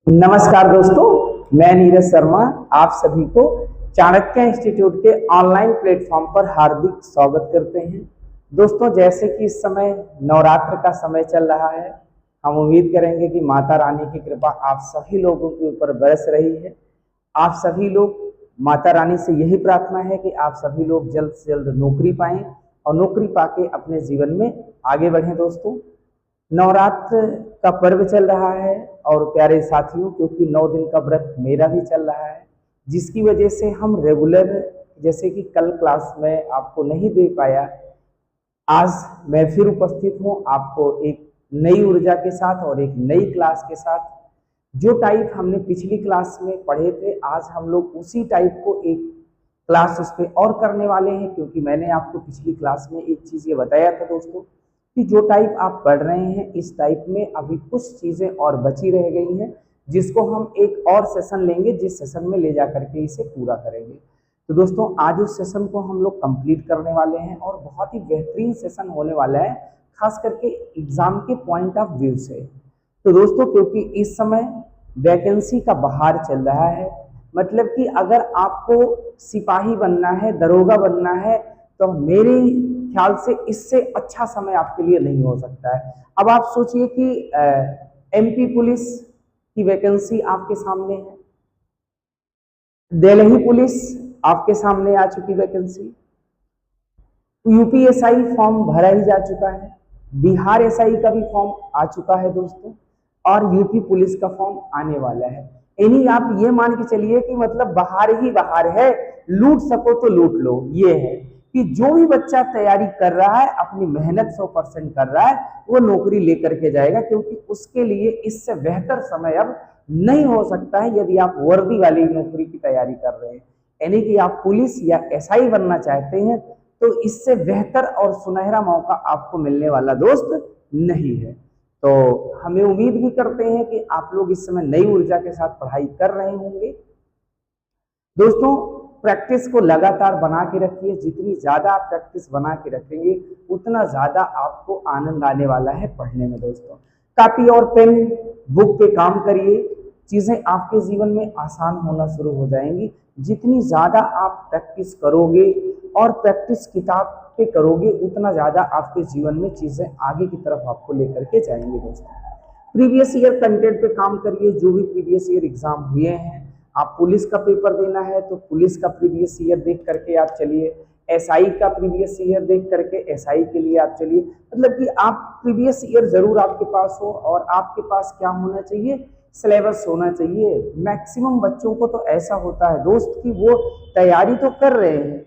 नमस्कार दोस्तों, मैं नीरज शर्मा आप सभी को चाणक्य इंस्टीट्यूट के ऑनलाइन प्लेटफॉर्म पर हार्दिक स्वागत करते हैं। दोस्तों, जैसे कि इस समय नवरात्र का समय चल रहा है, हम उम्मीद करेंगे कि माता रानी की कृपा आप सभी लोगों के ऊपर बरस रही है। आप सभी लोग, माता रानी से यही प्रार्थना है कि आप सभी लोग जल्द से जल्द नौकरी पाएं और नौकरी पाके अपने जीवन में आगे बढ़ें। दोस्तों, नवरात्र का पर्व चल रहा है और प्यारे साथियों, क्योंकि 9 दिन का व्रत मेरा भी चल रहा है, जिसकी वजह से हम रेगुलर, जैसे कि कल क्लास में आपको नहीं दे पाया, आज मैं फिर उपस्थित हूँ आपको एक नई ऊर्जा के साथ और एक नई क्लास के साथ। जो टाइप हमने पिछली क्लास में पढ़े थे, आज हम लोग उसी टाइप को एक क्लास उस पर और करने वाले हैं, क्योंकि मैंने आपको पिछली क्लास में एक चीज़ ये बताया था दोस्तों कि जो टाइप आप पढ़ रहे हैं, इस टाइप में अभी कुछ चीज़ें और बची रह गई हैं, जिसको हम एक और सेशन लेंगे, जिस सेशन में ले जा करके इसे पूरा करेंगे। तो दोस्तों, आज उस सेशन को हम लोग कंप्लीट करने वाले हैं और बहुत ही बेहतरीन सेशन होने वाला है, खास करके एग्जाम के पॉइंट ऑफ व्यू से। तो दोस्तों, क्योंकि इस समय वैकेंसी का बहार चल रहा है, मतलब कि अगर आपको सिपाही बनना है, दरोगा बनना है, तो मेरे ख्याल से इससे अच्छा समय आपके लिए नहीं हो सकता है। अब आप सोचिए कि एमपी पुलिस की वैकेंसी आपके सामने है, दिल्ली पुलिस आपके सामने आ चुकी वैकेंसी, यूपीएसआई फॉर्म भरा ही जा चुका है, बिहार एसआई का भी फॉर्म आ चुका है दोस्तों, और यूपी पुलिस का फॉर्म आने वाला है। यानी आप ये मान के चलिए कि मतलब बाहर ही बाहर है, लूट सको तो लूट लो। ये है कि जो भी बच्चा तैयारी कर रहा है, अपनी मेहनत 100% कर रहा है, वो नौकरी लेकर के जाएगा, क्योंकि उसके लिए इससे बेहतर समय अब नहीं हो सकता है। यदि आप वर्दी वाली नौकरी की तैयारी कर रहे हैं, यानी कि आप पुलिस या एसआई बनना चाहते हैं, तो इससे बेहतर और सुनहरा मौका आपको मिलने वाला दोस्त नहीं है। तो हमें उम्मीद भी करते हैं कि आप लोग इस समय नई ऊर्जा के साथ पढ़ाई कर रहे होंगे। दोस्तों, प्रैक्टिस को लगातार बना के रखिए। जितनी ज्यादा आप प्रैक्टिस बना के रखेंगे, उतना ज्यादा आपको आनंद आने वाला है पढ़ने में। दोस्तों, कॉपी और पेन बुक पे काम करिए, चीजें आपके जीवन में आसान होना शुरू हो जाएंगी। जितनी ज्यादा आप प्रैक्टिस करोगे और प्रैक्टिस किताब पे करोगे, उतना ज्यादा आपके जीवन में चीजें आगे की तरफ आपको लेकर के जाएंगे। दोस्तों, प्रीवियस ईयर कंटेंट पे काम करिए। जो भी प्रीवियस ईयर एग्जाम हुए हैं, आप पुलिस का पेपर देना है तो पुलिस का प्रीवियस ईयर देख करके आप चलिए, एसआई का प्रीवियस ईयर देख करके एसआई के लिए आप चलिए। मतलब कि आप प्रीवियस ईयर जरूर आपके पास हो, और आपके पास क्या होना चाहिए, सिलेबस होना चाहिए। मैक्सिमम बच्चों को तो ऐसा होता है दोस्त कि वो तैयारी तो कर रहे हैं,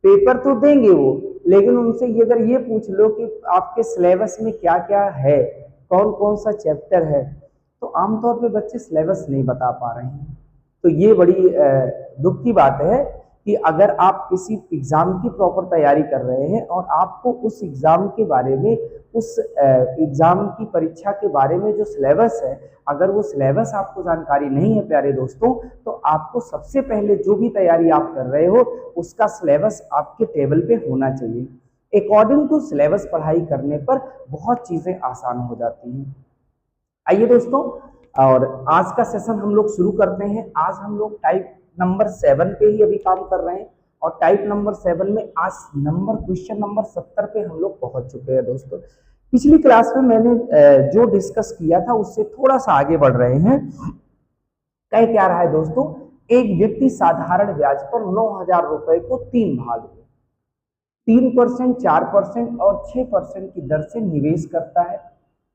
पेपर तो देंगे वो, लेकिन उनसे ये अगर ये पूछ लो कि आपके सिलेबस में क्या क्या है, कौन कौन सा चैप्टर है, तो आमतौर पे बच्चे सिलेबस नहीं बता पा रहे हैं। तो ये बड़ी दुख की बात है कि अगर आप किसी एग्जाम की प्रॉपर तैयारी कर रहे हैं और आपको उस एग्जाम के बारे में, उस एग्जाम की परीक्षा के बारे में जो सिलेबस है, अगर वो सिलेबस आपको जानकारी नहीं है प्यारे दोस्तों, तो आपको सबसे पहले जो भी तैयारी आप कर रहे हो, उसका सिलेबस आपके टेबल पे होना चाहिए। अकॉर्डिंग टू सिलेबस पढ़ाई करने पर बहुत चीजें आसान हो जाती हैं। आइए दोस्तों, और आज का सेशन हम लोग शुरू करते हैं। आज हम लोग टाइप नंबर 7 पे ही अभी काम कर रहे हैं, और टाइप नंबर 7 में आज क्वेश्चन नंबर 70 पे हम लोग पहुंच चुके हैं। दोस्तों, पिछली क्लास में मैंने जो डिस्कस किया था उससे थोड़ा सा आगे बढ़ रहे हैं। कह क्या रहा है दोस्तों, एक व्यक्ति साधारण ब्याज पर 9,000 रुपए को 3 भाग में 3%, 4% और 6% की दर से निवेश करता है।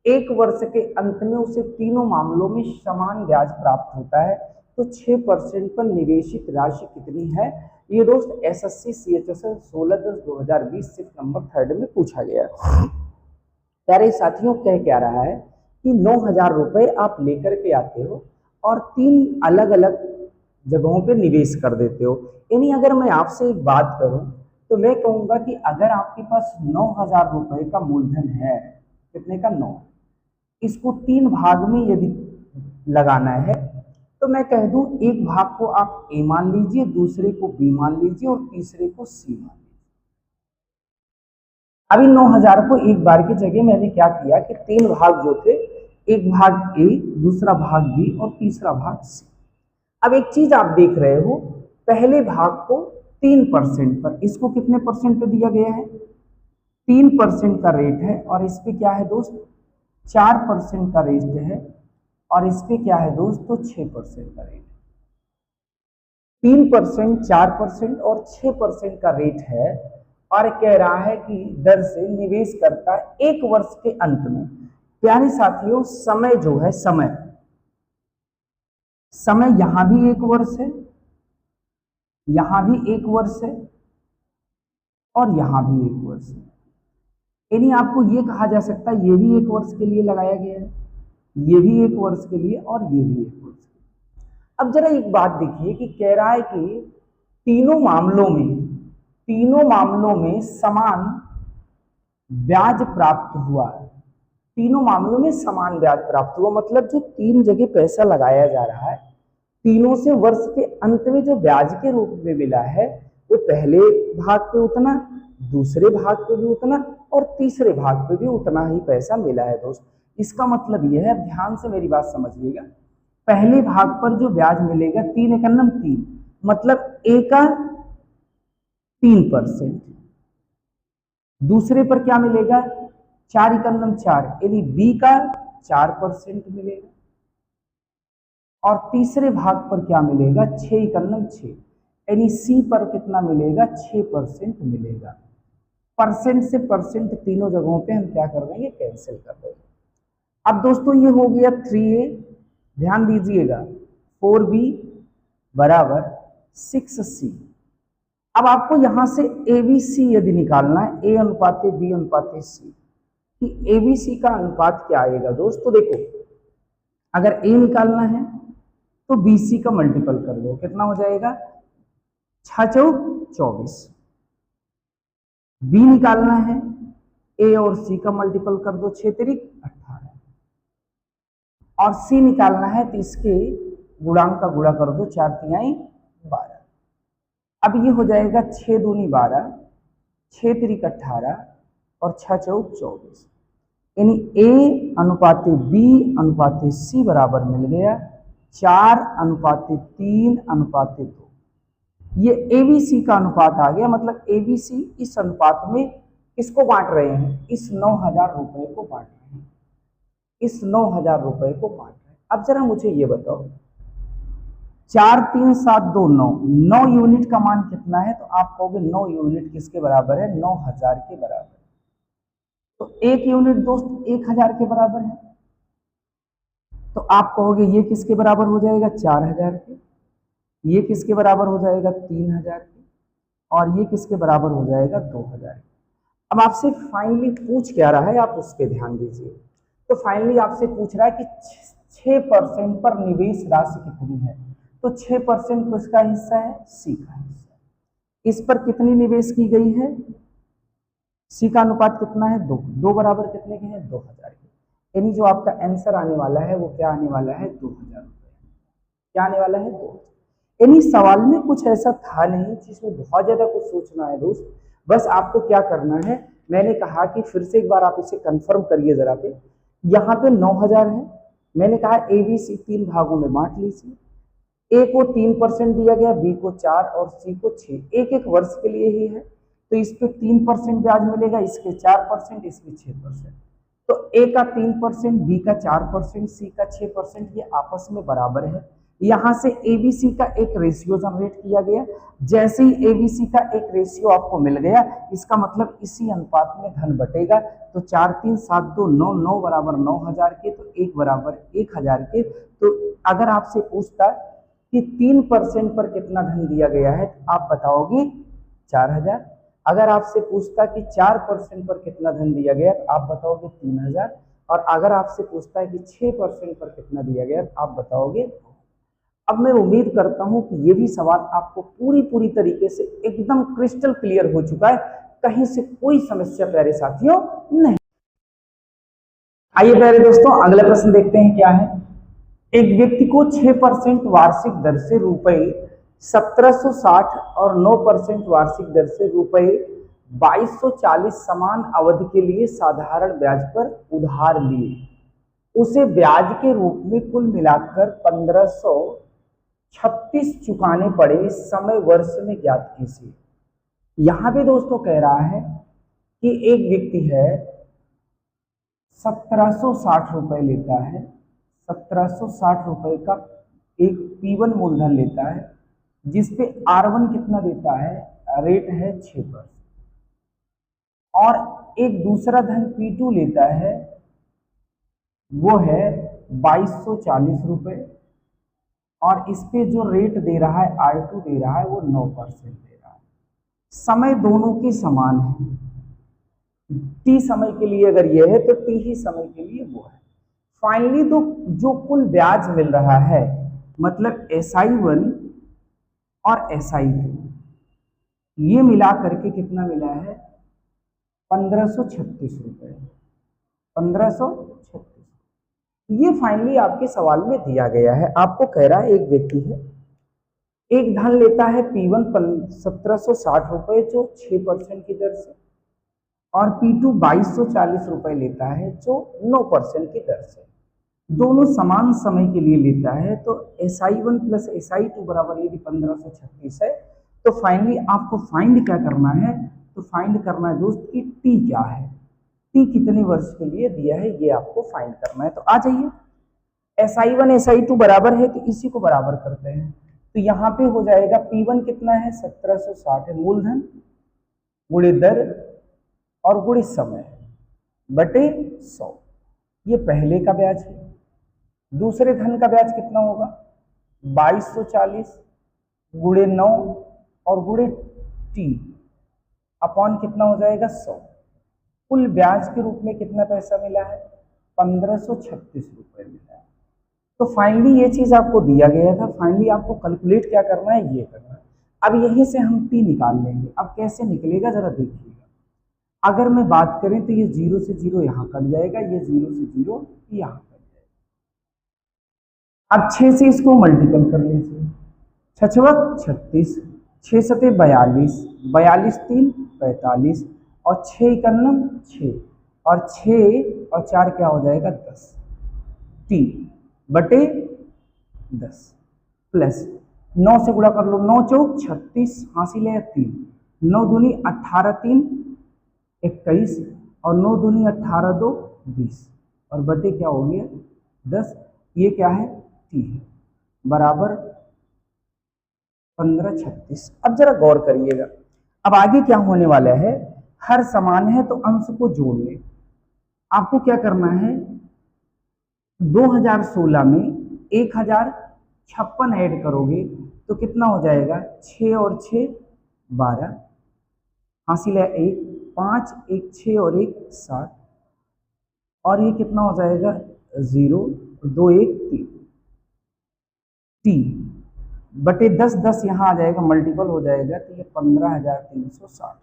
एक वर्ष के अंत में उसे तीनों मामलों में समान ब्याज प्राप्त होता है, तो 6% पर निवेशित राशि कितनी है? ये दोस्त एसएससी सीएचएसएल 16/10/2020 शिफ्ट नंबर 3 में पूछा गया। प्यारे साथियों, कह क्या रहा है कि 9,000 रुपए आप लेकर के आते हो और 3 अलग अलग जगहों पे निवेश कर देते हो। यानी अगर मैं आपसे एक बात करूं, तो मैं कहूंगा कि अगर आपके पास 9,000 रुपए का मूलधन है, कितने का? 9, इसको 3 भाग में यदि लगाना है, तो मैं कह दूं एक भाग को आप ए मान लीजिए, दूसरे को बी मान लीजिए और तीसरे को सी मान लीजिए। अभी 9,000 को एक बार की जगह मैंने क्या किया कि 3 भाग जो थे एक भाग ए, दूसरा भाग बी और तीसरा भाग सी। अब एक चीज आप देख रहे हो, पहले भाग को 3% पर, इसको कितने परसेंट पे दिया गया है? 3% का रेट है, और इस पे क्या है दोस्त? 4% का रेट है, और इस पे क्या है दोस्तों? 6% का रेट है। 3%, 4% और 6% का रेट है, और कह रहा है कि दर से निवेश करता है 1 वर्ष के अंत में। प्यारे साथियों, समय जो है, समय यहां भी 1 वर्ष है, यहां भी 1 वर्ष है, और यहां भी 1 वर्ष है। यानी आपको ये कहा जा सकता है ये भी 1 वर्ष के लिए लगाया गया है, ये भी 1 वर्ष के लिए, और ये भी 1 वर्ष के लिए। अब जरा एक बात देखिए कि कह रहा है कि तीनों मामलों में समान ब्याज प्राप्त हुआ। तीनों मामलों में समान ब्याज प्राप्त हुआ, मतलब जो 3 जगह पैसा लगाया जा रहा है, तीनों से वर्ष के अंत में जो ब्याज के रूप में मिला है, वो पहले भाग पे उतना, दूसरे भाग पे भी उतना, और तीसरे भाग पे भी उतना ही पैसा मिला है दोस्त। इसका मतलब यह है, अब ध्यान से मेरी बात समझिएगा, पहले भाग पर जो ब्याज मिलेगा 3 एकन्नम 3, मतलब ए का 3%, दूसरे पर क्या मिलेगा? 4 एकन्नम 4, यानी बी का 4% मिलेगा, और तीसरे भाग पर क्या मिलेगा? 6 एकन्नम 6, यानी सी पर कितना मिलेगा? 6% मिलेगा। परसेंट से परसेंट तीनों जगहों पे हम क्या कर देंगे? कैंसिल कर देंगे। अब दोस्तों ये हो गया 3a, ध्यान दीजिएगा, 4b बराबर 6c। अब आपको यहां से ABC यदि निकालना है, A अनुपाते B अनुपाते C, कि ABC का अनुपात क्या आएगा दोस्त? तो देखो, अगर A निकालना है तो BC का मल्टीपल कर दो, कितना हो जाएगा? 6 चौक 24। B निकालना है, A और C का मल्टीपल कर दो, 6 तिरिक 18, और C निकालना है तो इसके गुणांक का गुणा कर दो, 4 तिहाई 12। अब ये हो जाएगा 6 दूनी 12, 6 तिरिक 18 और 6 चौक 24, यानी A अनुपाते B अनुपाते C बराबर मिल गया 4 अनुपाते 3 अनुपाते 2। ये ABC का अनुपात आ गया, मतलब ABC इस अनुपात में किसको बांट रहे हैं? इस 9,000 रुपए को बांट रहे हैं, इस 9,000 रुपए को बांट रहे हैं। अब जरा मुझे ये बताओ, 4 3 7 2 9, 9 यूनिट का मान कितना है? तो आप कहोगे 9 यूनिट किसके बराबर है? 9,000 के बराबर। तो 1 यूनिट दोस्त 1,000 के बराबर है, तो आप कहोगे ये किसके बराबर हो जाएगा? 4,000 के। ये किसके बराबर हो जाएगा? 3,000 के। और ये किसके बराबर हो जाएगा? 2,000 के। अब आपसे फाइनली पूछ क्या रहा है, आप उस पर ध्यान दीजिए। तो फाइनली आपसे पूछ रहा है कि 6% पर निवेश राशि कितनी है? तो 6% किसका हिस्सा है? सी का हिस्सा। इस पर कितनी निवेश की गई है? सी का अनुपात कितना है? 2। 2 बराबर कितने के हैं? 2,000 के। यानी जो आपका आंसर आने वाला है वो क्या आने वाला है? 2,000 रुपये। क्या आने वाला है? 2,000। यानी सवाल में कुछ ऐसा था नहीं जिसमें बहुत ज्यादा कुछ सोचना है दोस्त। बस आपको क्या करना है, मैंने कहा कि फिर से एक बार आप इसे कंफर्म करिए जरा पे। यहाँ पे 9,000 है, मैंने कहा ABC 3 भागों में बांट लीजिए। A को 3% दिया गया, B को 4 और C को 6, एक एक वर्ष के लिए ही है, तो इस पे 3% ब्याज मिलेगा, इसके 4%, इसके 6%। तो A का 3%, B का 4%, C का 6%, ये आपस में बराबर है। यहां से ABC का एक रेशियो जनरेट किया गया। जैसे ही ABC का एक रेशियो आपको मिल गया, इसका मतलब इसी अनुपात में धन बटेगा। तो 4 3 7 2 9, 9 बराबर 9,000 के, तो 1 बराबर 1,000 के। तो अगर आपसे पूछता कि 3% पर कितना धन दिया गया है, तो आप बताओगे 4,000। अगर आपसे पूछता कि 4% पर कितना धन दिया गया, तो आप बताओगे 3,000। और अगर आपसे पूछता है कि 6% पर कितना दिया गया, तो आप बताओगे। अब मैं उम्मीद करता हूं कि ये भी सवाल आपको पूरी तरीके से एकदम क्रिस्टल क्लियर हो चुका है, कहीं से कोई समस्या प्यारे साथियों नहीं। आइए प्यारे दोस्तों, अगला प्रश्न देखते हैं क्या है। एक व्यक्ति को 6% वार्षिक दर से रुपए 1760 और 9% वार्षिक दर से रुपए 2240 समान अवधि के लिए साधारण ब्याज पर उधार लिए। उसे ब्याज के रूप में कुल मिलाकर 1536 चुकाने पड़े समय वर्ष में ज्ञात कीजिए। यहां पे दोस्तों कह रहा है कि एक व्यक्ति है 1760 रुपए लेता है, 1760 रुपए का एक P1 मूलधन लेता है, जिसपे R1 कितना देता है, रेट है 6%, और एक दूसरा धन P2 लेता है, वो है 2240 रुपए, और इस पे जो रेट दे रहा है R2 दे रहा है वो 9% दे रहा है। समय दोनों के समान है, T समय के लिए अगर ये है तो T ही समय के लिए वो है। फाइनली तो जो कुल ब्याज मिल रहा है, मतलब SI1 और SI2, ये मिला करके कितना मिला है, 1536 रुपए, 1536। ये फाइनली आपके सवाल में दिया गया है। आपको कह रहा है एक व्यक्ति है, एक धन लेता है P1 1760 रुपए जो 6% की दर से, और P2 2240 रुपए लेता है जो 9% की दर से। दोनों समान समय के लिए लेता है, तो SI1 प्लस SI2 बराबर यदि 1536 है, तो फाइनली आपको फाइंड क्या करना है, तो फाइंड करना है दोस्त कि T क्या है, T कितने वर्ष के लिए दिया है, ये आपको फाइंड करना है। तो आ जाइए, SI1 SI2 बराबर है तो इसी को बराबर करते हैं। तो यहाँ पे हो जाएगा P1 कितना है, 1760 है, मूलधन गुणे दर और गुणे समय बटे 100, ये पहले का ब्याज है। दूसरे धन का ब्याज कितना होगा, 2240 गुणे 9 और गुणे T अपॉन कितना हो जाएगा, 100। कुल ब्याज के रूप में कितना पैसा मिला है, 1536 रुपए मिला है। तो फाइनली ये चीज आपको दिया गया था, फाइनली आपको कैलकुलेट क्या करना है, ये करना है। अब यहीं से हम T निकाल लेंगे। अब कैसे निकलेगा जरा देखिएगा। अगर मैं बात करें तो ये 0 से 0 यहाँ कट जाएगा, ये 0 से 0 यहाँ कट जाएगा। अब 6 से इसको मल्टीपल कर लीजिए, 6 36, 6 सते 42, 42 3 45, और 6 इकन्नम 6, और 6 और 4 क्या हो जाएगा, 10, T बटे 10 प्लस 9 से गुणा कर लो, 9 चौक 36, हासिल है 3, 9 दूनी 18 3 21, और 9 दूनी 18 2 20, और बटे क्या हो गया 10। ये क्या है, T है, बराबर 1536। अब जरा गौर करिएगा, अब आगे क्या होने वाला है, हर समान है तो अंश को जोड़ ले। आपको क्या करना है, 2016 में 1056 ऐड करोगे तो कितना हो जाएगा, 6 और 6 12, हासिल है 1, 5 1 6 और 1 7, और ये कितना हो जाएगा 0 2 1 3, T बटे 10, 10 यहाँ आ जाएगा, मल्टीपल हो जाएगा, तो ये 15360।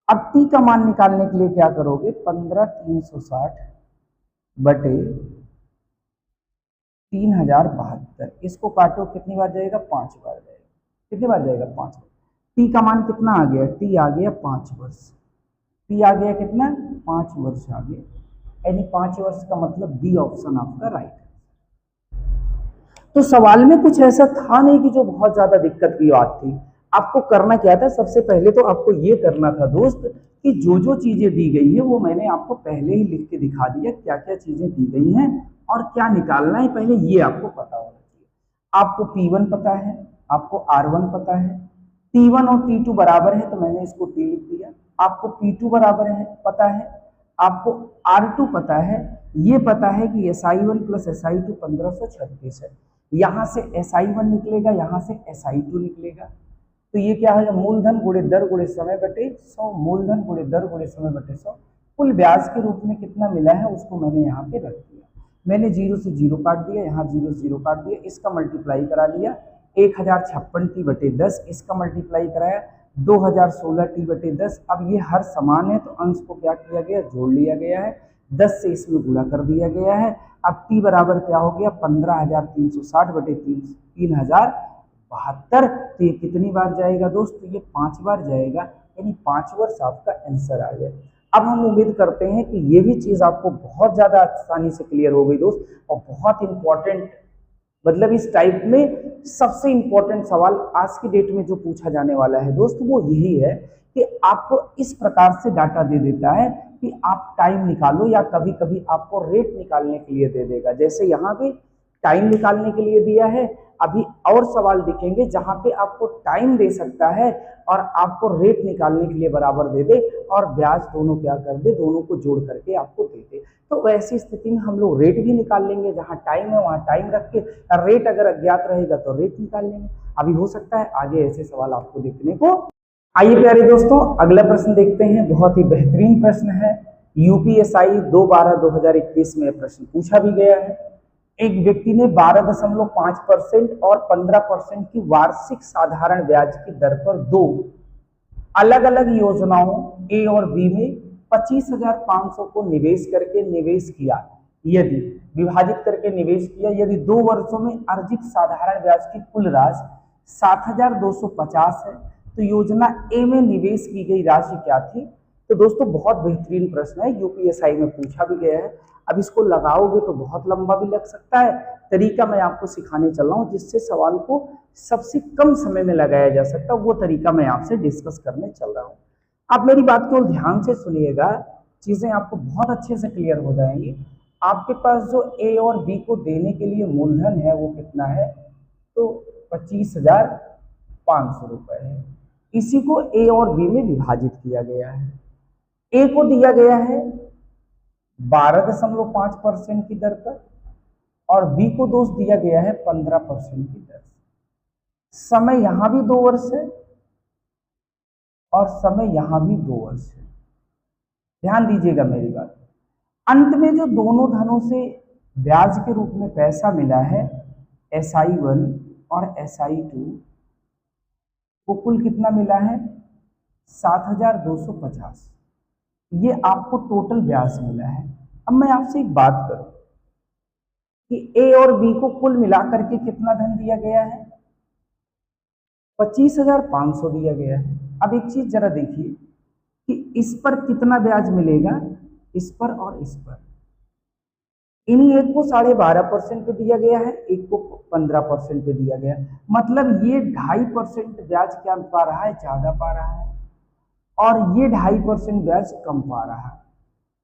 अब T का मान निकालने के लिए क्या करोगे, 15360 बटे 3072, इसको काटो, कितनी बार जाएगा, 5 बार जाएगा। कितनी बार जाएगा, 5 बार। T का मान कितना आ गया, T आ गया 5 वर्ष। T आ गया कितना, 5 वर्ष आ गया, यानी 5 वर्ष का मतलब बी ऑप्शन आपका राइट है। तो सवाल में कुछ ऐसा था नहीं कि जो बहुत ज्यादा दिक्कत की बात थी। आपको करना क्या था, सबसे पहले तो आपको ये करना था दोस्त कि जो जो चीजें दी गई है वो मैंने आपको पहले ही लिख के दिखा दिया, क्या क्या चीजें दी गई हैं और क्या निकालना है, पहले ये आपको पता होना चाहिए। आपको P1 पता है, आपको R1 पता है, T1 और T2 बराबर है तो मैंने इसको T लिख दिया। आपको P2 बराबर है पता है, आपको R2 पता है, ये पता है कि SI1 प्लस SI2 1536 है। यहाँ से SI1 निकलेगा, यहाँ से SI2 निकलेगा, तो ये क्या है, मूलधन गुणे दर गुणे समय बटे 100, मूलधन गुणे दर गुणे समय बटे 100। कुल ब्याज के रूप में कितना मिला है उसको मैंने यहाँ पे रख दिया। मैंने 0 से 0 काट दिया, यहाँ 0 से 0 काट दिया, इसका मल्टीप्लाई करा लिया 1056 T बटे 10, इसका मल्टीप्लाई कराया 2016 T बटे 10। अब ये हर समान है तो अंश को क्या किया गया, जोड़ लिया गया है, 10 से इसमें गुणा कर दिया गया है। अब T बराबर क्या हो गया, 15360 बटे 3072। तो ये कितनी बार जाएगा दोस्त, ये 5 बार जाएगा, यानी 5 वर्ष आपका आंसर आ गया। अब हम उम्मीद करते हैं कि ये भी चीज आपको बहुत ज्यादा आसानी से क्लियर हो गई दोस्त, और बहुत इंपॉर्टेंट, मतलब इस टाइप में सबसे इंपॉर्टेंट सवाल आज की डेट में जो पूछा जाने वाला है दोस्त वो यही है कि आपको इस प्रकार से डाटा दे देता है कि आप टाइम निकालो, या कभी कभी आपको रेट निकालने के लिए दे देगा। जैसे यहाँ पे टाइम निकालने के लिए दिया है, अभी और सवाल दिखेंगे जहां पे आपको टाइम दे सकता है और आपको रेट निकालने के लिए बराबर दे दे, और ब्याज दोनों क्या कर दे, दोनों को जोड़ करके आपको दे दे। तो वैसी स्थिति में हम लोग रेट भी निकाल लेंगे, जहां टाइम है वहां टाइम रख के, रेट अगर अज्ञात रहेगा तो रेट निकाल लेंगे। अभी हो सकता है आगे ऐसे सवाल आपको देखने को। आइए प्यारे दोस्तों, अगला प्रश्न देखते हैं। बहुत ही बेहतरीन प्रश्न है, यूपीएसआई 2/12/2021 में प्रश्न पूछा भी गया है। एक व्यक्ति ने 12.5% और 15% की वार्षिक साधारण ब्याज की दर पर दो अलग अलग योजनाओं ए और बी में 25,500 को निवेश करके निवेश किया। यदि विभाजित करके निवेश किया, यदि 2 वर्षों में अर्जित साधारण ब्याज की कुल राशि 7,250 है, तो योजना ए में निवेश की गई राशि क्या थी? तो दोस्तों बहुत बेहतरीन प्रश्न है, यूपीएसआई में पूछा भी गया है। अब इसको लगाओगे तो बहुत लंबा भी लग सकता है। तरीका मैं आपको सिखाने चल रहा हूँ जिससे सवाल को सबसे कम समय में लगाया जा सकता है, वो तरीका मैं आपसे डिस्कस करने चल रहा हूँ। आप मेरी बात को ध्यान से सुनिएगा, चीजें आपको बहुत अच्छे से क्लियर हो जाएंगी। आपके पास जो ए और बी को देने के लिए मूलधन है वो कितना है? तो 25,500 रुपए है। इसी को ए और बी में विभाजित किया गया है। ए को दिया गया है 12.5% की दर पर, और बी को दोस्त दिया गया है 15% की दर से। समय यहां भी 2 वर्ष है और समय यहां भी 2 वर्ष है। ध्यान दीजिएगा मेरी बात। अंत में जो दोनों धनों से ब्याज के रूप में पैसा मिला है, SI1 और SI2, वो कुल कितना मिला है? 7,250। ये आपको टोटल ब्याज मिला है। अब मैं आपसे एक बात करूं कि ए और बी को कुल मिलाकर के कितना धन दिया गया है? 25,500 दिया गया है। अब एक चीज जरा देखिए कि इस पर कितना ब्याज मिलेगा, इस पर और इस पर। इन्हीं एक को 12.5% पे दिया गया है, एक को 15% पे दिया गया है। मतलब ये 2.5% ब्याज क्या पा रहा है? ज्यादा पा रहा है, और ये 2.5% ब्याज कम पा रहा है।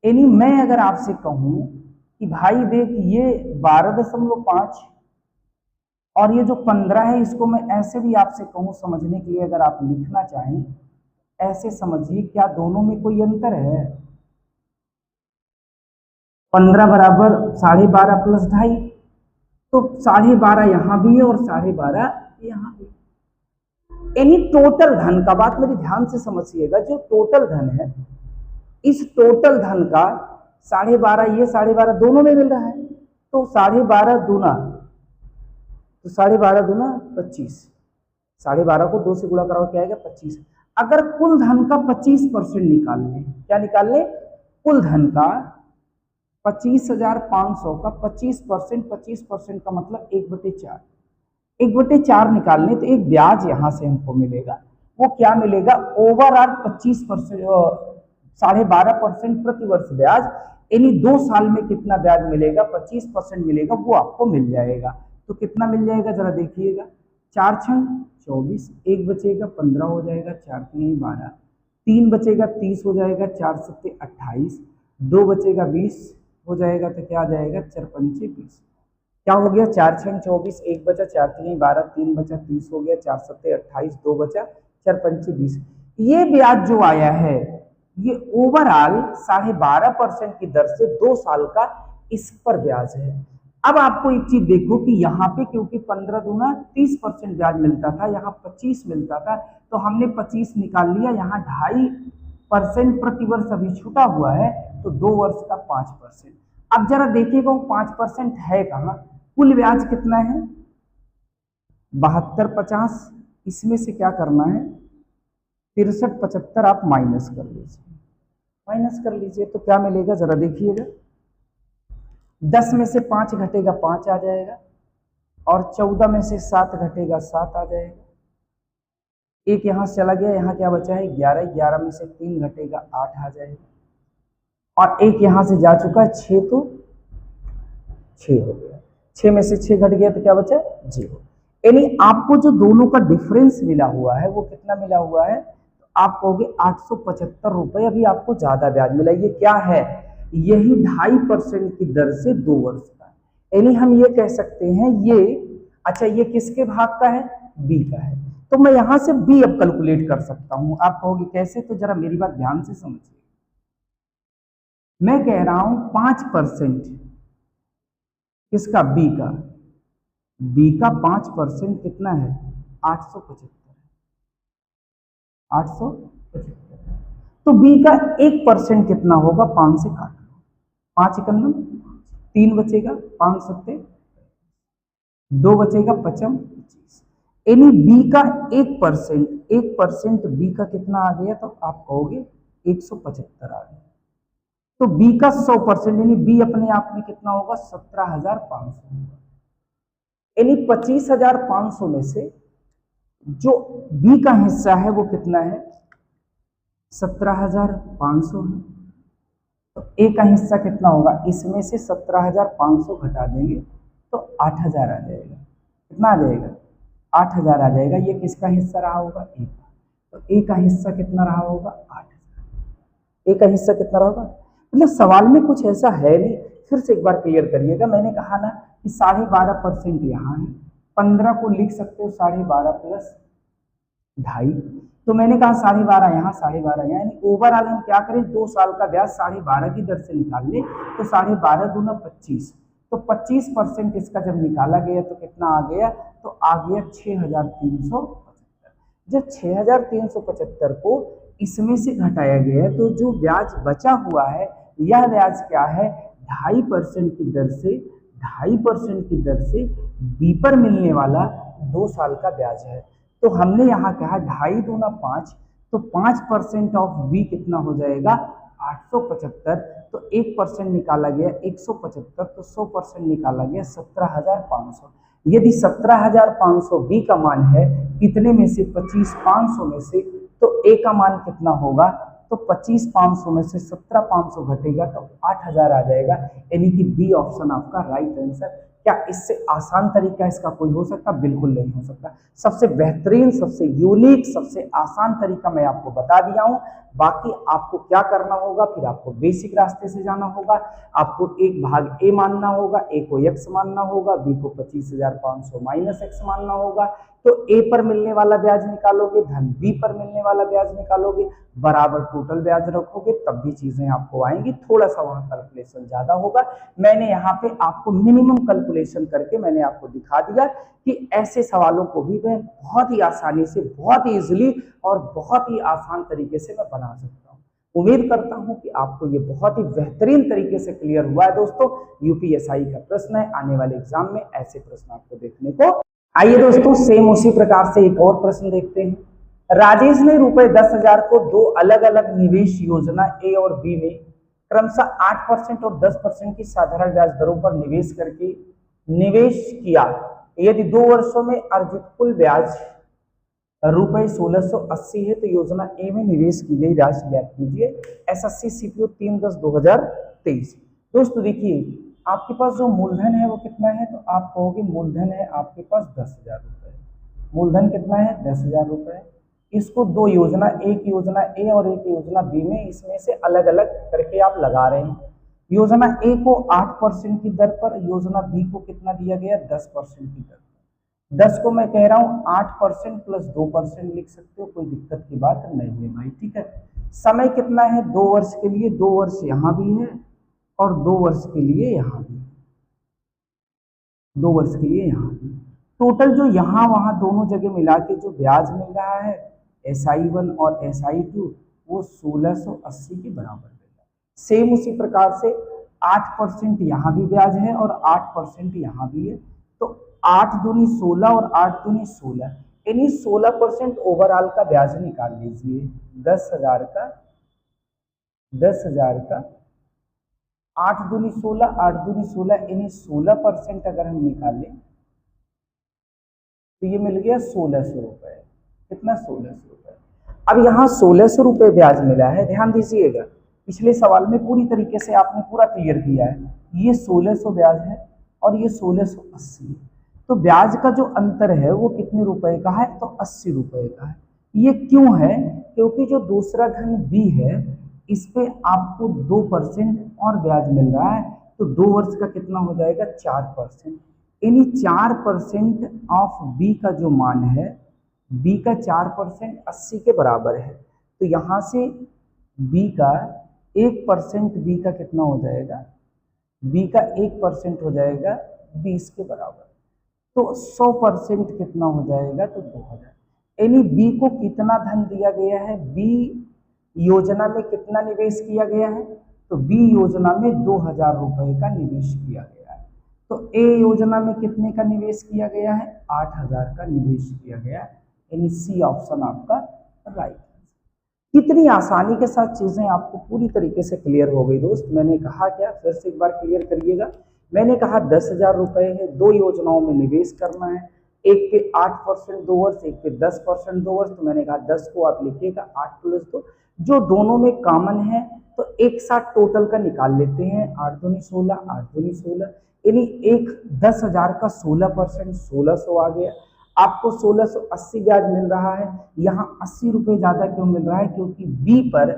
यानी मैं अगर आपसे कहूं कि भाई देख, ये 12.5 और ये जो 15 है, इसको मैं ऐसे भी आपसे कहूं समझने के लिए, अगर आप लिखना चाहें ऐसे समझिए, क्या दोनों में कोई अंतर है? 15 बराबर 12.5 प्लस 2.5, तो 12.5 यहां भी है और 12.5 यहां भी। यानी टोटल धन का, बात मेरी ध्यान से समझिएगा, जो टोटल धन है, इस टोटल धन का 12.5 ये 12.5 दोनों में मिल रहा है। तो 12.5 दूना, तो 12.5 दूना 25, 12.5 को 2 से गुणा कराओ क्या आएगा? 25। अगर कुल धन का 25% निकाल लें, क्या निकाल लें? कुल धन का 25,500 का 25%, 25% का मतलब 1/4, 1/4 निकाल लें तो एक ब्याज यहां से हमको मिलेगा। वो क्या मिलेगा? ओवरऑल 25%, 12.5% प्रति वर्ष ब्याज, यानी 2 साल में कितना ब्याज मिलेगा? 25% मिलेगा, वो आपको मिल जाएगा। तो कितना मिल जाएगा जरा देखिएगा, 4 छंग 24, 1 बचेगा 15 हो जाएगा, 4 3 12, 3 बचेगा 30 हो जाएगा, 4 7 28, 2 बचेगा 20 हो जाएगा, तो क्या आ जाएगा? 4 5 20। क्या हो गया? 4 छंग 24, 1 बचा, 4 3 12, 3 बचा 30 हो गया, 4 7 28, 2 बचा, 4 5 20। ये ब्याज जो आया है ये ओवरऑल 12.5% की दर से 2 साल का इस पर ब्याज है। अब आपको एक चीज देखो कि यहाँ पे क्योंकि 15 दूना 30% ब्याज मिलता था, यहाँ 25 मिलता था, तो हमने 25 निकाल लिया। यहाँ 2.5% प्रति वर्ष अभी छूटा हुआ है, तो 2 वर्ष का 5%। अब जरा देखिएगा वो 5% है कहाँ? कुल ब्याज कितना है? 7250। इसमें से क्या करना है? 6375 आप माइनस कर लीजिए, माइनस कर लीजिए तो क्या मिलेगा जरा देखिएगा। 10 में से 5 घटेगा 5 आ जाएगा, और 14 में से 7 घटेगा 7 आ जाएगा। एक यहां से चला गया, यहाँ क्या बचा है? 11, 11 में से 3 घटेगा 8 आ जाएगा। और एक यहां से जा चुका है 6, तो 6 हो गया, 6 में से 6 घट गया तो क्या बचा 0। यानी आपको जो दोनों का डिफरेंस मिला हुआ है वो कितना मिला हुआ है, तो आप कहोगे 875 रुपए अभी आपको ज्यादा ब्याज मिला। ये क्या है, यही 2.5% की दर से 2 वर्ष का। यानी हम ये कह सकते हैं ये, अच्छा ये किसके भाग का है, बी का है, तो मैं यहां से बी अब कैलकुलेट कर सकता हूं। आप कहोगे कैसे, तो जरा मेरी बात ध्यान से समझिए। मैं कह रहा हूं 5% किसका, बी का, बी का 5% कितना है 875, 875। तो बी का 1% कितना होगा, 5 से काट लो, 5 इकन्नम 3 बचेगा, 5 सत्ते 2 बचेगा, 55 25। यानी बी का 1%, 1% बी का कितना आ गया, तो आप कहोगे 175 आ गया। तो बी का 100% यानी बी अपने आप में कितना होगा, 17,500 होगा। यानी 25,500 में से जो बी का हिस्सा है वो कितना है, 17,500 है। तो ए का हिस्सा कितना होगा, इसमें से 17,500 घटा देंगे तो 8,000 आ जाएगा। कितना आ जाएगा, 8,000 आ जाएगा। ये किसका हिस्सा रहा होगा, ए का। तो ए का हिस्सा कितना रहा होगा, 8,000। ए का हिस्सा कितना रहा, मतलब सवाल में कुछ ऐसा है नहीं। फिर से एक बार क्लियर करिएगा, मैंने कहा ना कि 12.5% यहाँ है, 15 को लिख सकते हो 12.5 प्लस 2.5, तो मैंने कहा 12.5 यहाँ 12.5 यहाँ, यानी ओवरऑल हम क्या करें, 2 साल का ब्याज 12.5 की दर से निकाल ले, तो 12.5 दूना 25, तो 25% इसका जब निकाला गया तो कितना आ गया, तो आ गया 6,375। जब 6,375 को इसमें से घटाया गया तो जो ब्याज बचा हुआ है, यह ब्याज क्या है, 2.5% की दर से, 2.5% की दर से बी पर मिलने वाला 2 साल का ब्याज है। तो हमने यहाँ कहा 2.5 दूना 5, तो 5% ऑफ बी कितना हो जाएगा, 875। तो 1% निकाला गया 175, तो 100% निकाला गया 17,500। यदि 17,500 बी का मान है, कितने में से, 25,500 में से, तो ए का मान कितना होगा, तो 25,500 में से 17,500 घटेगा तो 8,000 आ जाएगा। यानी कि बी ऑप्शन आपका राइट आंसर। क्या इससे आसान तरीका इसका कोई हो सकता, बिल्कुल नहीं हो सकता। सबसे बेहतरीन, सबसे यूनिक, सबसे आसान तरीका मैं आपको बता दिया हूं। बाकी आपको क्या करना होगा, फिर आपको बेसिक रास्ते से जाना होगा। आपको एक भाग ए मानना होगा, ए को एक्स मानना होगा, बी को 25,500 माइनस एक्स मानना होगा। तो ए पर मिलने वाला ब्याज निकालोगे, धन बी पर मिलने वाला ब्याज निकालोगे, बराबर टोटल ब्याज रखोगे, तब भी चीजें आपको आएंगी। थोड़ा सा वहां कैलकुलेशन ज्यादा होगा। मैंने यहाँ पे आपको मिनिमम कैलकुलेशन करके मैंने आपको दिखा दिया कि ऐसे सवालों को भी मैं बहुत ही आसानी से, बहुत ही इजिली और बहुत ही आसान तरीके से मैं बना सकता हूँ। उम्मीद करता हूं कि आपको ये बहुत ही बेहतरीन तरीके से क्लियर हुआ है। दोस्तों, यूपीएसआई का प्रश्न है, आने वाले एग्जाम में ऐसे प्रश्न आपको देखने को। आइए दोस्तों, सेम उसी प्रकार से एक और प्रश्न देखते हैं। राजेश ने रुपए 10,000 को 2 अलग अलग निवेश योजना ए और बी में क्रमशः 8% और 10% की साधारण ब्याज दरों पर निवेश करके निवेश किया। यदि 2 वर्षों में अर्जित कुल ब्याज रुपए 1680 है, तो योजना ए में निवेश की गई राशि ज्ञात कीजिए। SSC CPO 3/10/2023। दोस्तों देखिए, आपके पास जो मूलधन है वो कितना है, तो आप कहोगे मूलधन है आपके पास 10,000 रुपए। मूलधन कितना है, 10,000 रुपए। इसको 2 योजना, एक योजना ए और एक योजना बी में, इसमें से अलग अलग करके आप लगा रहे हैं। योजना ए को 8% की दर पर, योजना बी को कितना दिया गया, 10% की दर। 10 को मैं कह रहा हूं 8% प्लस 2% लिख सकते हो, कोई दिक्कत की बात नहीं है भाई, ठीक है। समय कितना है, 2 वर्ष के लिए, 2 वर्ष यहां भी है और 2 वर्ष के लिए यहां भी, 2 वर्ष के लिए यहां भी। टोटल जो यहां वहां दोनों जगह मिला के जो ब्याज मिल रहा है SI1 और SI2, वो 1680 के बराबर मिल रहा है। सेम उसी प्रकार से 8% यहां भी ब्याज है और 8% यहां भी है, तो 8 दूनी 16 और 8 दूनी 16, यानी 16% ओवरऑल का ब्याज निकाल लीजिए। 10,000 का 10,000 का 8 दूनी 16, 8 दूनी 16, यानी 16% अगर हम निकालें तो ये मिल गया 1,600 रुपए। कितना, 1,600 रुपए। अब यहाँ 1,600 रुपए ब्याज मिला है, ध्यान दीजिएगा। पिछले सवाल में पूरी तरीके से आपने पूरा क्लियर किया है। ये 1600 ब्याज है और ये 1680 है। तो ब्याज का जो अंतर है वो कितने रुपए का है? तो 80 रुपए का है। ये क्यों है? क्योंकि जो दूसरा धन बी है इस पे आपको 2% और ब्याज मिल रहा है, तो 2 वर्ष का कितना हो जाएगा? 4%। यानी 4% ऑफ बी का जो मान है, बी का 4% 80 के बराबर है। तो यहाँ से बी का 1% बी का कितना हो जाएगा? बी का 1% हो जाएगा 20 के बराबर। तो 100% कितना हो जाएगा? तो 2000। यानी बी को कितना धन दिया गया है? बी योजना में कितना निवेश किया गया है? तो बी योजना में 2000 रुपए का निवेश किया गया है। तो ए योजना में कितने का निवेश किया गया है? 8000 का निवेश किया गया है। यानी सी ऑप्शन आपका राइट। कितनी आसानी के साथ चीजें आपको पूरी तरीके से क्लियर हो गई दोस्त। मैंने कहा क्या, फिर से एक बार क्लियर करिएगा। मैंने कहा 10,000 रुपए है, 2 योजनाओं में निवेश करना है, एक पे 8% 2 वर्ष, एक पे 10% 2 वर्ष। तो मैंने कहा 10 को आप लिखिएगा 8 + 2, जो दोनों में कॉमन है तो एक साथ टोटल का निकाल लेते हैं। 8 दूनी 16, 8 दूनी 16, यानी एक 10,000 का 16% 1600 आ गया। आपको 1680 ब्याज मिल रहा है। यहाँ 80 रुपये ज्यादा क्यों मिल रहा है? क्योंकि बी पर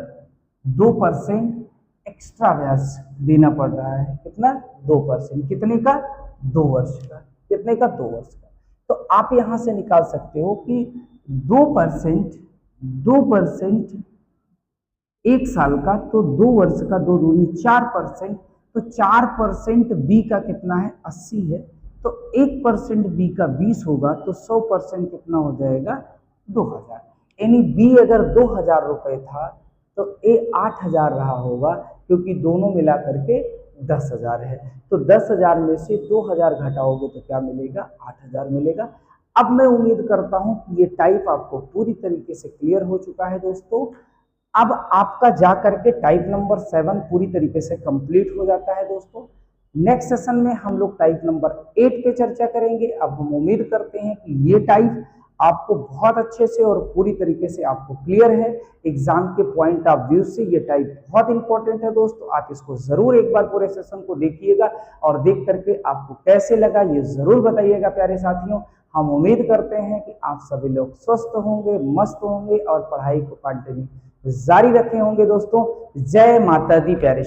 2% एक्स्ट्रा ब्याज देना पड़ रहा है। कितना? 2%। कितने का? 2 वर्ष का। कितने का? 2 वर्ष का। तो आप यहां से निकाल सकते हो कि 2% 1 साल का, तो 2 वर्ष का 2 दूनी 4%। तो 4% बी का कितना है? 80 है। तो 1% बी का 20 होगा, तो 100% कितना हो जाएगा? 2000। यानी बी अगर 2000 रुपए था तो ए 8000 रहा होगा, क्योंकि दोनों मिला करके 10,000 है। तो 10,000 में से 2000 घटाओगे तो क्या मिलेगा? 8000 मिलेगा। अब मैं उम्मीद करता हूं कि ये टाइप आपको पूरी तरीके से क्लियर हो चुका है दोस्तों। अब आपका जा करके टाइप नंबर 7 पूरी तरीके से कंप्लीट हो जाता है दोस्तों। नेक्स्ट सेशन में हम लोग टाइप नंबर 8 पे चर्चा करेंगे। अब हम उम्मीद करते हैं कि ये टाइप आपको बहुत अच्छे से और पूरी तरीके से आपको क्लियर है। एग्जाम के पॉइंट ऑफ व्यू से ये टाइप बहुत इंपॉर्टेंट है दोस्तों। आप इसको जरूर एक बार पूरे सेशन को देखिएगा और देख करके आपको कैसे लगा ये जरूर बताइएगा प्यारे साथियों। हम उम्मीद करते हैं कि आप सभी लोग स्वस्थ होंगे, मस्त होंगे और पढ़ाई को कंटिन्यू जारी रखे होंगे दोस्तों। जय माता दी प्यारे।